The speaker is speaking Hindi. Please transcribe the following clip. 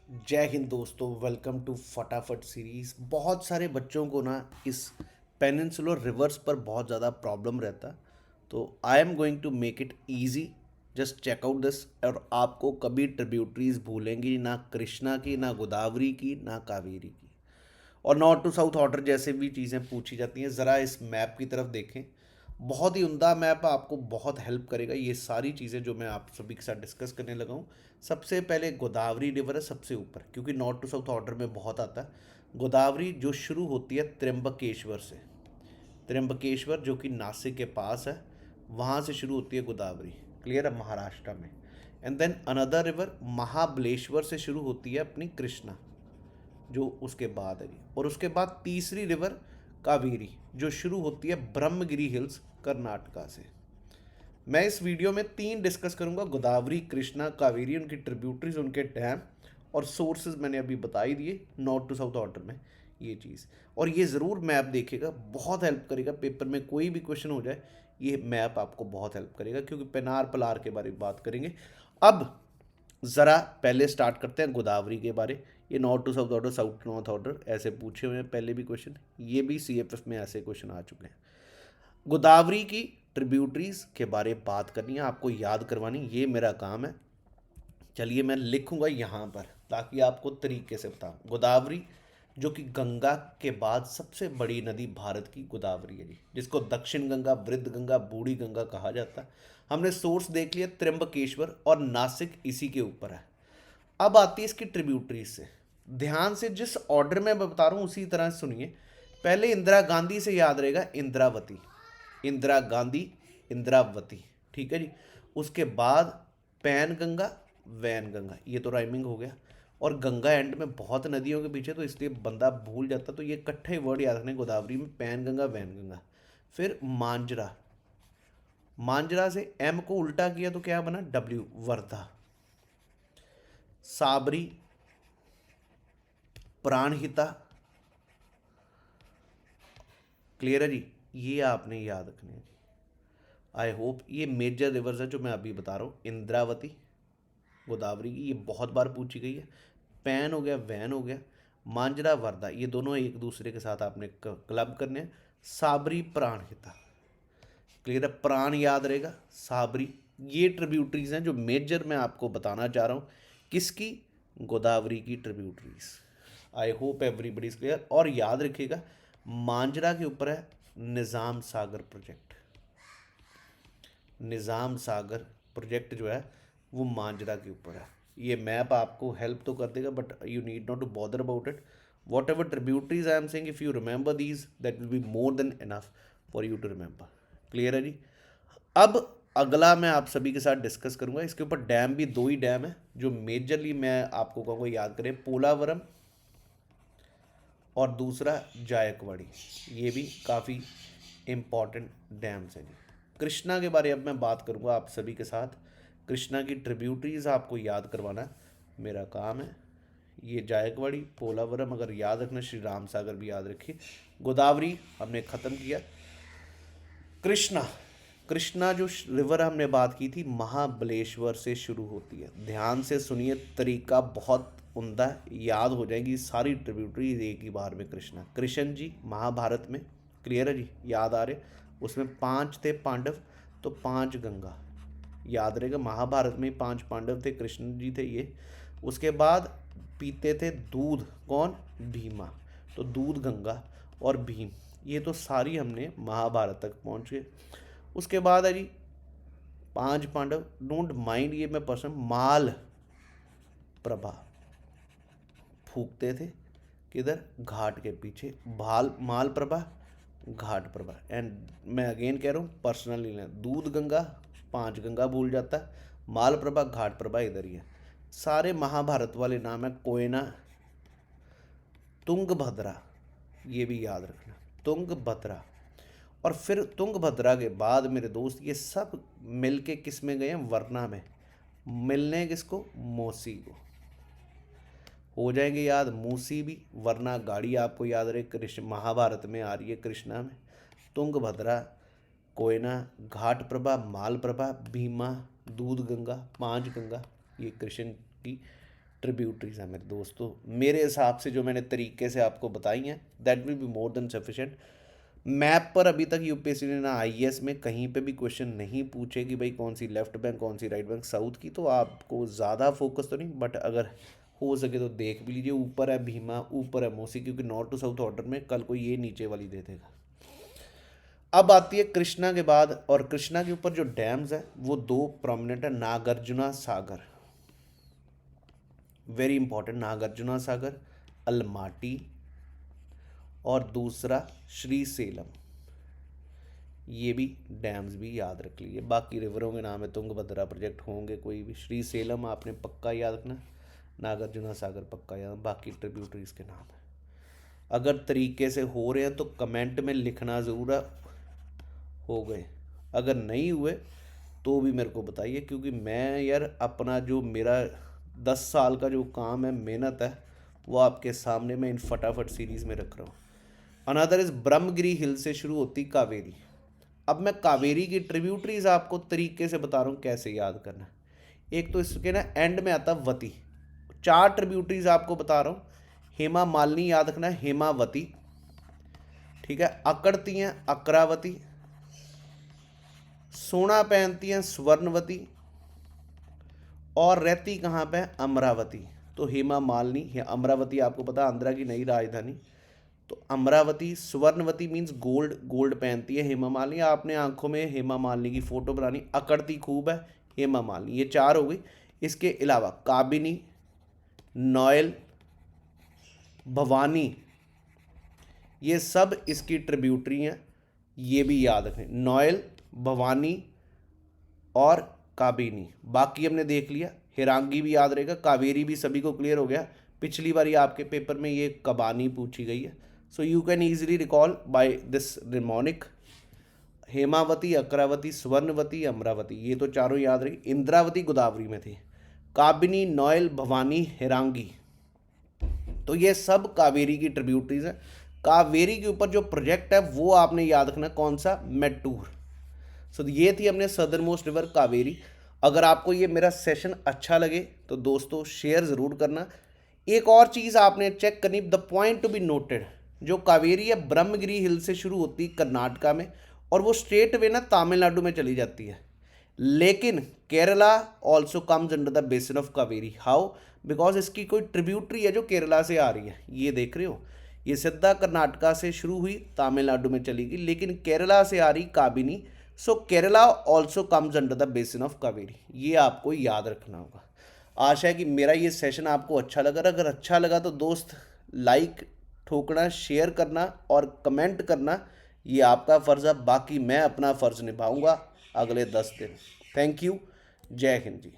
जय हिंद दोस्तों, वेलकम टू फटाफट सीरीज़। बहुत सारे बच्चों को ना इस पेनिनसुलर रिवर्स पर बहुत ज़्यादा प्रॉब्लम रहता, तो I am going to make it easy. Just check out this. और आपको कभी ट्रिब्यूटरीज भूलेंगी ना, कृष्णा की ना, गोदावरी की ना, कावेरी की। और नॉर्थ टू साउथ ऑर्डर जैसे भी चीज़ें पूछी जाती हैं। ज़रा इस मैप की तरफ देखें, बहुत ही उम्दा मैप, आपको बहुत हेल्प करेगा ये सारी चीज़ें जो मैं आप सभी के साथ डिस्कस करने लगा हूँ। सबसे पहले गोदावरी रिवर है सबसे ऊपर, क्योंकि नॉर्थ टू साउथ ऑर्डर में बहुत आता है। गोदावरी जो शुरू होती है त्र्यंबकेश्वर से, त्र्यंबकेश्वर जो कि नासिक के पास है, वहाँ से शुरू होती है गोदावरी। क्लियर है, महाराष्ट्र में। And then another river Mahabaleshwar से शुरू होती है अपनी कृष्णा, जो उसके बाद है। और उसके बाद तीसरी रिवर कावेरी, जो शुरू होती है ब्रह्मगिरी हिल्स कर्नाटका से। मैं इस वीडियो में तीन डिस्कस करूंगा: गोदावरी, कृष्णा, कावेरी, उनकी ट्रिब्यूटरीज, उनके डैम और सोर्सेज मैंने अभी बता ही दिए नॉर्थ टू साउथ ऑर्डर में ये चीज़। और ये ज़रूर मैप देखिएगा, बहुत हेल्प करेगा। पेपर में कोई भी क्वेश्चन हो जाए, ये मैप आपको बहुत हेल्प करेगा, क्योंकि पेनार पलार के बारे में बात करेंगे। अब ज़रा पहले स्टार्ट करते हैं गोदावरी के बारे। ये north to south order, south to north order ऐसे पूछे हुए हैं पहले भी क्वेश्चन, ये भी CFF में ऐसे क्वेश्चन आ चुके हैं। गोदावरी की ट्रिब्यूटरीज के बारे में बात करनी है, आपको याद करवानी, ये मेरा काम है। चलिए मैं लिखूंगा यहाँ पर ताकि आपको तरीके से बताऊँ। गोदावरी जो कि गंगा के बाद सबसे बड़ी नदी भारत की गोदावरी है जी, जिसको दक्षिण गंगा, वृद्ध गंगा, बूढ़ी गंगा कहा जाता है। हमने सोर्स देख लिया, त्र्यंबकेश्वर और नासिक इसी के ऊपर है। अब आती है इसकी ट्रिब्यूटरीज से। ध्यान से जिस ऑर्डर में मैं बता रहा हूँ उसी तरह से सुनिए। पहले इंदिरा गांधी से याद रहेगा इंद्रावती, इंदिरा गांधी, इंद्रावती, ठीक है जी। उसके बाद पैन गंगा, वैन गंगा, ये तो राइमिंग हो गया। और गंगा एंड में बहुत नदियों के पीछे, तो इसलिए बंदा भूल जाता, तो ये इकट्ठे वर्ड याद रखने गोदावरी में: पैन गंगा, वैन गंगा। फिर मांजरा, मांजरा से एम को उल्टा किया तो क्या बना? W, वर्धा। साबरी, प्राणहिता। क्लियर है जी, ये आपने याद रखने हैं। आई होप ये मेजर रिवर्स है जो मैं अभी बता रहा हूँ। इंद्रावती, गोदावरी की, ये बहुत बार पूछी गई है। पैन हो गया, वैन हो गया, मांजरा, वर्धा, ये दोनों एक दूसरे के साथ आपने क्लब करने हैं। साबरी, प्राणहिता। क्लियर है, प्राण याद रहेगा, साबरी। ये ट्रिब्यूटरीज हैं जो मेजर मैं आपको बताना चाह रहा हूँ। किसकी? गोदावरी की tributaries. I hope everybody is clear. और याद रखिएगा, मांजरा के ऊपर है निज़ाम सागर प्रोजेक्ट। निज़ाम सागर प्रोजेक्ट जो है वो मांजरा के ऊपर है। ये मैप आपको हेल्प तो कर देगा, but you need not to bother about it. Whatever tributaries I am saying, if you remember these, that will be more than enough for you to remember. Clear है जी। अब अगला मैं आप सभी के साथ डिस्कस करूंगा, इसके ऊपर डैम भी दो ही डैम है जो मेजरली मैं आपको कहूँगा याद करें: पोलावरम और दूसरा जायकवाड़ी। ये भी काफ़ी इम्पॉर्टेंट डैम्स हैं जी। कृष्णा के बारे में अब मैं बात करूँगा आप सभी के साथ। कृष्णा की ट्रिब्यूटरीज आपको याद करवाना मेरा काम है। ये जायकवाड़ी, पोलावरम अगर याद रखना, श्री राम सागर भी याद रखिए। गोदावरी हमने ख़त्म किया। कृष्णा, कृष्णा जो रिवर हमने बात की थी, महाबलेश्वर से शुरू होती है। ध्यान से सुनिए, तरीका बहुत उम्दा है, याद हो जाएगी सारी ट्रिब्यूटरी एक ही बार में। कृष्णा, कृष्ण जी महाभारत में, क्लियर है जी, याद आ रहे। उसमें 5 थे पांडव, तो 5 गंगा याद रहेगा। महाभारत में 5 पांडव थे, कृष्ण जी थे ये। उसके बाद पीते थे दूध, कौन? भीमा, तो दूध गंगा और भीम, ये तो सारी हमने महाभारत तक पहुँच गए। उसके बाद है जी 5 पांडव, डोंट माइंड ये मैं पर्सन, माल प्रभा फूकते थे किधर? घाट के पीछे। भाल, माल प्रभा, घाट प्रभा। एंड मैं अगेन कह रहा हूँ, पर्सनली लें, दूध गंगा, 5 गंगा भूल जाता है, माल प्रभा, घाट प्रभा इधर ही है। सारे महाभारत वाले नाम है: कोयना, तुंगभद्रा, ये भी याद रखना, तुंगभद्रा। और फिर तुंगभद्रा के बाद मेरे दोस्त ये सब मिलके किस में गए हैं? वरना में। मिलने किसको? मौसी को। हो जाएंगे याद, मूसी भी, वरना गाड़ी आपको याद रहे, कृष्ण महाभारत में आ रही है, कृष्णा में। तुंगभद्रा, कोयना, घाट प्रभा, माल प्रभा, भीमा, दूध गंगा, 5 गंगा, ये कृष्ण की ट्रिब्यूटरीज हैं मेरे दोस्तों। मेरे हिसाब से जो मैंने तरीके से आपको बताई हैं that will be more then sufficient. Map पर अभी तक यूपीएससी ने ना आईएएस में कहीं पे भी क्वेश्चन नहीं पूछे कि भाई कौन सी लेफ्ट बैंक कौन सी राइट बैंक साउथ की, तो आपको ज़्यादा फोकस तो नहीं, बट अगर हो सके तो देख भी लीजिए। ऊपर है भीमा, ऊपर है मोसी, क्योंकि नॉर्थ टू साउथ ऑर्डर में कल को ये नीचे वाली दे देगा। अब आती है कृष्णा के बाद, और कृष्णा के ऊपर जो डैम्स है वो दो प्रोमिनेंट है, नागार्जुना सागर, वेरी इंपॉर्टेंट, नागार्जुना सागर, अलमाटी, और दूसरा श्री सेलम। ये भी डैम्स भी याद रख लीजिए। बाकी रिवरों के नाम है, तुंगभद्रा प्रोजेक्ट होंगे कोई भी, श्री सेलम आपने पक्का याद रखना, नागार्जुना सागर पक्का याद, बाकी ट्रिब्यूटरीज के नाम है। अगर तरीके से हो रहे हैं तो कमेंट में लिखना ज़रूर है हो गए, अगर नहीं हुए तो भी मेरे को बताइए, क्योंकि मैं यार अपना जो मेरा 10 साल का जो काम है, मेहनत है, वो आपके सामने मैं इन फटाफट सीरीज़ में रख रहा हूँ। अनदर इज़ ब्रह्मगिरी हिल से शुरू होती कावेरी। अब मैं कावेरी की ट्रिब्यूटरीज आपको तरीके से बता रहा हूँ कैसे याद करना है। एक तो इसके ना एंड में आता वती, 4 ट्रिब्यूटरीज आपको बता रहा हूँ। हेमा मालिनी याद रखना है, हेमावती, ठीक है। अकड़ती हैं अकरावती, सोना पहनती हैं स्वर्णवती, और रहती कहाँ पे है, अमरावती। तो हेमा मालिनी, अमरावती आपको पता आंध्रा की नई राजधानी, तो अमरावती। स्वर्णवती मीन्स गोल्ड, गोल्ड पहनती है हेमा मालिनी, आपने आंखों में हेमा मालिनी की फोटो बनानी। अकड़ती खूब है हेमा मालिनी, ये 4 हो गई। इसके अलावा काबिनी, नोएल, भवानी, ये सब इसकी ट्रिब्यूटरी हैं, ये भी याद रखें, नोएल, भवानी और काबिनी। बाकी हमने देख लिया, हिरांगी भी याद रहेगा, कावेरी भी सभी को क्लियर हो गया। पिछली बार आपके पेपर में ये कबानी पूछी गई है, so you can easily recall by this mnemonic. Hemavati, अकरावती, स्वर्णवती, अमरावती, ये तो चारों याद रही। इंद्रावती गोदावरी में थी। काबिनी, नोएल, भवानी, हिरांगी, तो ये सब कावेरी की ट्रिब्यूटरीज हैं। कावेरी के ऊपर जो प्रोजेक्ट है वो आपने याद रखना, कौन सा, मेट्टूर। सो ये थी हमने सदर्न मोस्ट रिवर कावेरी। अगर आपको ये मेरा सेशन अच्छा लगे तो दोस्तों शेयर ज़रूर करना। एक और चीज़ आपने चेक करनी, the point to be noted, जो कावेरी है ब्रह्मगिरी हिल से शुरू होती है कर्नाटका में, और वो स्ट्रेट वे ना तमिलनाडु में चली जाती है। लेकिन Kerala also comes under the basin of Kaveri. How, because इसकी कोई ट्रिब्यूटरी है जो केरला से आ रही है, ये देख रहे हो, ये सीधा कर्नाटका से शुरू हुई तमिलनाडु में चली गई, लेकिन केरला से आ रही Kabini. So Kerala also comes under the basin of Kaveri, ये आपको याद रखना होगा। आशा है कि मेरा ये सेशन आपको अच्छा लगा। अगर अच्छा लगा तो दोस्त लाइक ठोकना, शेयर करना और कमेंट करना, ये आपका फ़र्ज़ है। बाकी मैं अपना फ़र्ज़ निभाऊंगा अगले 10 दिन। थैंक यू, जय हिंद जी।